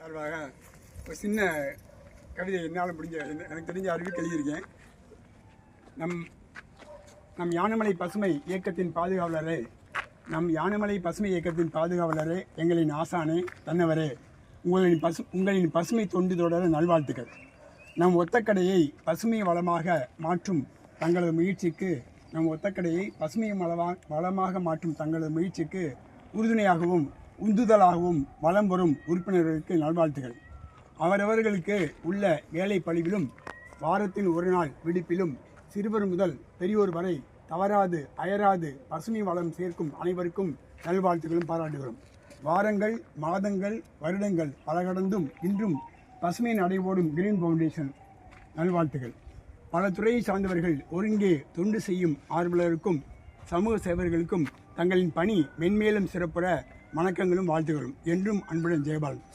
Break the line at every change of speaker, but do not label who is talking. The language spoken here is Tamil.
சார்பாக ஒரு சின்ன கவிதை என்னால் முடிஞ்ச எனக்கு தெரிஞ்ச அறிவுக்கு எழுதியிருக்கேன். நம் யானைமலை பசுமை இயக்கத்தின் பாதுகாவலரே, யானைமலை பசுமை இயக்கத்தின் பாதுகாவலரே, எங்களின் ஆசானே, தன்னவரே, உங்களின் பசுமை தொண்டு தொடர நல்வாழ்த்துக்கள். நம் ஒத்தக்கடையை பசுமை வளமாக மாற்றும் தங்களது முயற்சிக்கு உறுதுணையாகவும் உந்துதலாகவும் வலம் வரும் உறுப்பினர்களுக்கு நல்வாழ்த்துகள். அவரவர்களுக்கு உள்ள வேலை பணிவிலும் வாரத்தில் ஒரு நாள் விடுப்பிலும் சிறுவர் முதல் பெரியோர் வரை தவறாது அயராது பசுமை வளம் சேர்க்கும் அனைவருக்கும் நல்வாழ்த்துகளும் பாராட்டுகிறோம். வாரங்கள், மாதங்கள், வருடங்கள் பல கடந்தும் இன்றும் பசுமை நடைபோடும் கிரீன் ஃபவுண்டேஷன் நல்வாழ்த்துகள். பல துறையை சார்ந்தவர்கள் ஒருங்கே தொண்டு செய்யும் ஆர்வலருக்கும் சமூக சேவர்களுக்கும் தங்களின் பணி மென்மேலும் சிறப்புற வணக்கங்களும் வாழ்த்துகளும். என்றும் அன்புடன் ஜெயபாலன்.